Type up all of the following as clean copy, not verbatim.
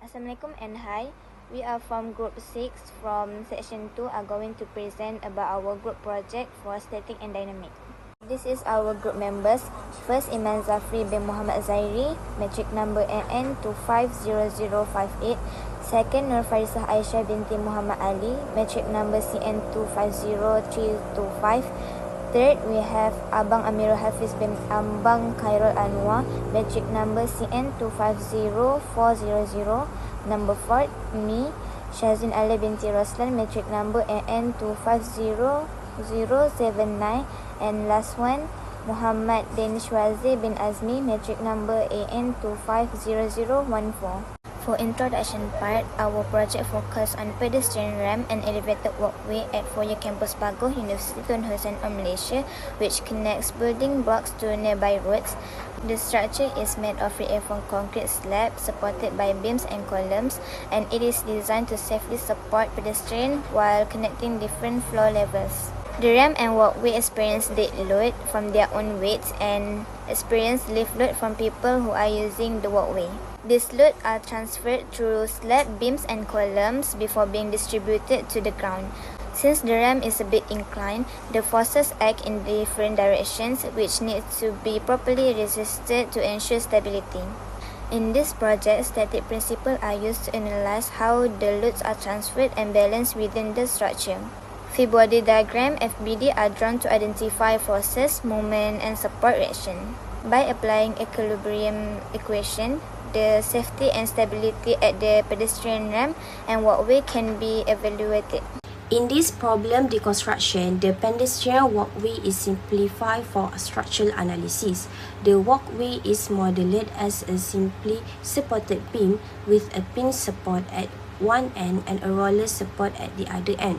Assalamualaikum and hi. We are from group 6 from section 2 are going to present about our group project for static and dynamic. This is our group members. First, Iman Zafri bin Muhammad Zairi, metric number NN250058. Second, Nur Farisah Aisyah binti Muhammad Ali, metric number CN250325. Third, we have Abang Amirul Hafiz bin Ambang Khairul Anwar, metric number CN250400. Number 4, me, Shazin Ali binti Roslan, metric number AN250079. And last one, Muhammad Danish Wazi bin Azmi, metric number AN250014. For introduction part, our project focus on pedestrian ramp and elevated walkway at Foyer Campus Pagoh, University Tun Hussein of Malaysia, which connects building blocks to nearby roads. The structure is made of reinforced concrete slab supported by beams and columns, and it is designed to safely support pedestrians while connecting different floor levels. The ramp and walkway experience dead load from their own weights and experience lift load from people who are using the walkway. These loads are transferred through slab, beams and columns before being distributed to the ground. Since the ramp is a bit inclined, the forces act in different directions, which needs to be properly resisted to ensure stability. In this project, static principles are used to analyze how the loads are transferred and balanced within the structure. Free body diagram (FBD) are drawn to identify forces, movement, and support reaction. By applying equilibrium equation, the safety and stability at the pedestrian ramp and walkway can be evaluated. In this problem deconstruction, the pedestrian walkway is simplified for structural analysis. The walkway is modeled as a simply supported beam with a pin support at one end and a roller support at the other end.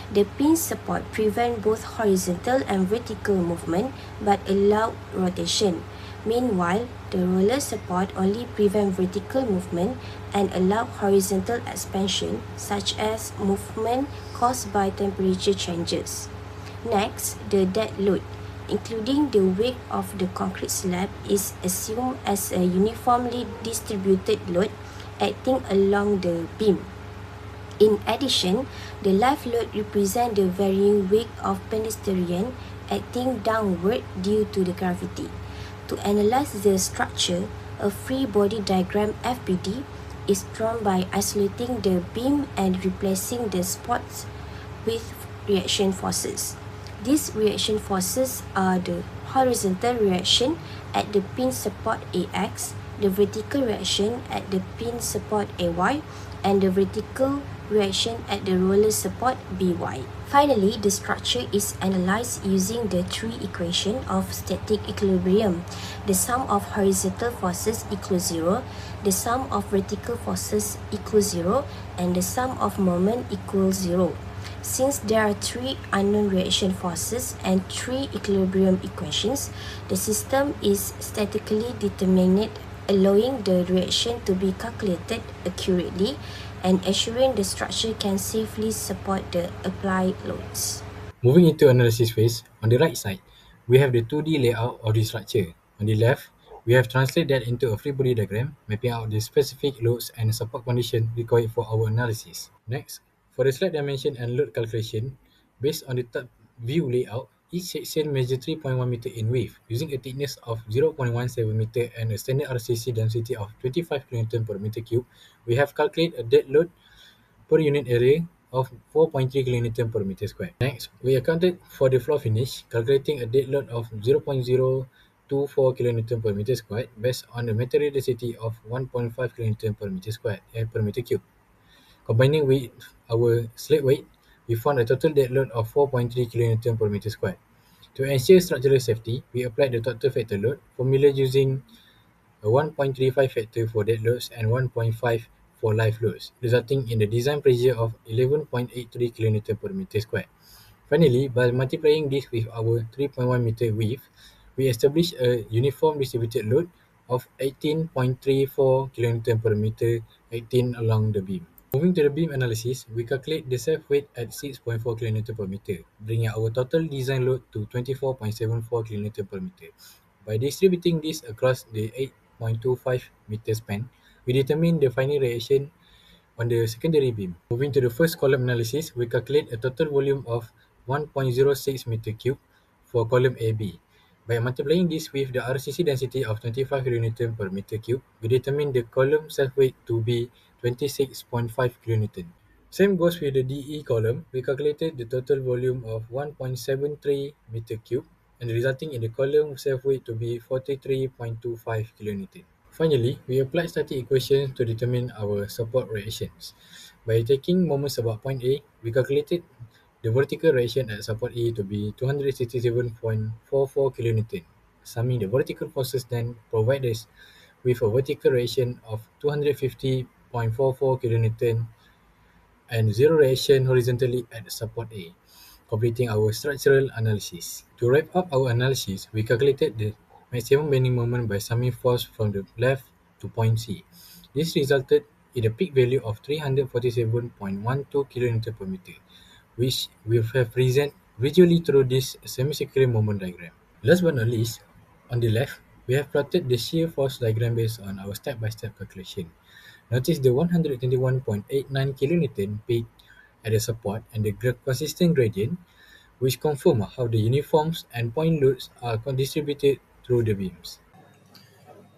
The pin support prevent both horizontal and vertical movement but allow rotation. Meanwhile, the roller support only prevent vertical movement and allow horizontal expansion, such as movement caused by temperature changes. Next, the dead load, including the weight of the concrete slab, is assumed as a uniformly distributed load acting along the beam. In addition, the live load represents the varying weight of pedestrian acting downward due to the gravity. To analyze the structure, a free body diagram (FBD) is drawn by isolating the beam and replacing the spots with reaction forces. These reaction forces are the horizontal reaction at the pin support AX, the vertical reaction at the pin support AY, and the vertical reaction at the roller support BY. Finally, the structure is analyzed using the three equations of static equilibrium. The sum of horizontal forces equals 0, the sum of vertical forces equals 0, and the sum of moment equals 0. Since there are three unknown reaction forces and three equilibrium equations, the system is statically determinate, allowing the reaction to be calculated accurately and assuring the structure can safely support the applied loads. Moving into analysis phase, on the right side, we have the 2D layout of the structure. On the left, we have translated that into a free body diagram, mapping out the specific loads and support condition required for our analysis. Next, for the slide dimension and load calculation, based on the top view layout, each section measures 3.1 meter in width, using a thickness of 0.17 meter and a standard RCC density of 25 kN per meter cube. We have calculated a dead load per unit area of 4.3 kN per meter square. Next, we accounted for the floor finish, calculating a dead load of 0.024 kN per meter square based on the material density of 1.5 kN per meter square per meter cube. Combining with our slate weight, we found a total dead load of 4.3 kN per meter square. To ensure structural safety, we applied the total factor load formula using a 1.35 factor for dead loads and 1.5 for live loads, resulting in the design pressure of 11.83 kN per meter square. Finally, by multiplying this with our 3.1 meter width, we established a uniform distributed load of 18.34 kN per meter acting along the beam. Moving to the beam analysis, we calculate the self-weight at 6.4 kN per meter, bringing our total design load to 24.74 kN per meter. By distributing this across the 8.25 meter span, we determine the final reaction on the secondary beam. Moving to the first column analysis, we calculate a total volume of 1.06 meter cube for column AB. By multiplying this with the RCC density of 25 kN per meter cube, we determine the column self-weight to be 26.5 kN. Same goes with the DE column. We calculated the total volume of 1.73 meter cube and resulting in the column self-weight to be 43.25 kN. Finally, we applied static equations to determine our support reactions. By taking moments about point A, we calculated the vertical reaction at support A to be 267.44 kN. Summing the vertical forces then provide us with a vertical reaction of 250.44 kN and zero reaction horizontally at support A, completing our structural analysis. To wrap up our analysis, we calculated the maximum bending moment by summing force from the left to point C. This resulted in a peak value of 347.12 kN per meter, which we have presented visually through this semicircular moment diagram. Last but not least, on the left, we have plotted the shear force diagram based on our step-by-step calculation. Notice the 121.89 kN peak at the support and the consistent gradient, which confirm how the uniforms and point loads are distributed through the beams.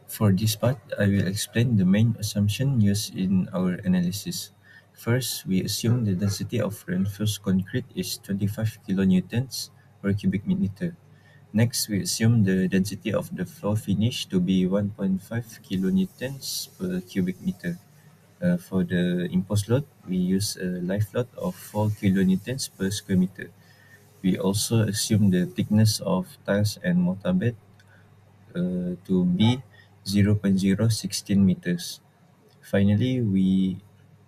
For this part, I will explain the main assumption used in our analysis. First, we assume the density of reinforced concrete is 25 kilonewtons per cubic meter. Next, we assume the density of the floor finish to be 1.5 kilonewtons per cubic meter. For the imposed load, we use a live load of 4 kilonewtons per square meter. We also assume the thickness of tiles and mortar bed to be 0.016 meters. Finally, we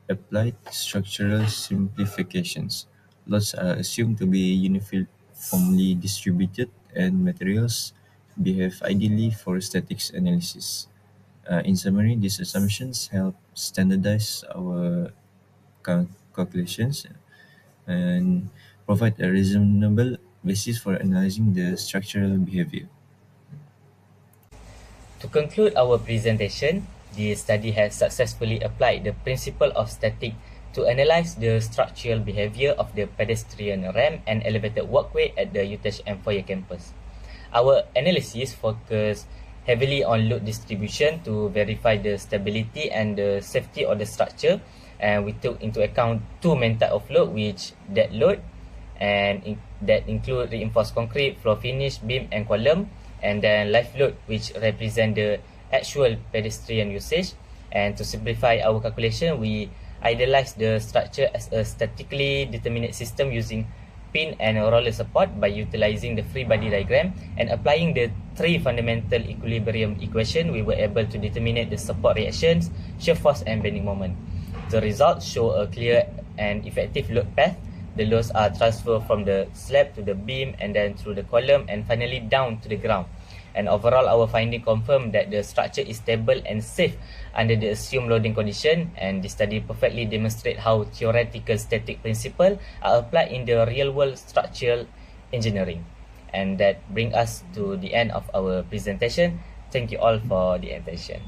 applied structural simplifications. Loads are assumed to be uniformly distributed and materials behave ideally for statics analysis. In summary, these assumptions help standardize our calculations and provide a reasonable basis for analyzing the structural behavior. To conclude our presentation, the study has successfully applied the principle of static to analyze the structural behavior of the pedestrian ramp and elevated walkway at the UTHM Foyer campus. Our analysis focused heavily on load distribution to verify the stability and the safety of the structure, and we took into account two main types of load, which dead load, and that include reinforced concrete, floor finish, beam and column, and then live load, which represent the actual pedestrian usage. And to simplify our calculation, we idealize the structure as a statically determinate system using pin and roller support by utilizing the free body diagram and applying the three fundamental equilibrium equation. We were able to determine the support reactions, shear force and bending moment. The results show a clear and effective load path. The loads are transferred from the slab to the beam and then through the column and finally down to the ground. And overall, our finding confirm that the structure is stable and safe under the assumed loading condition, and this study perfectly demonstrate how theoretical static principles are applied in the real-world structural engineering. And that brings us to the end of our presentation. Thank you all for the attention.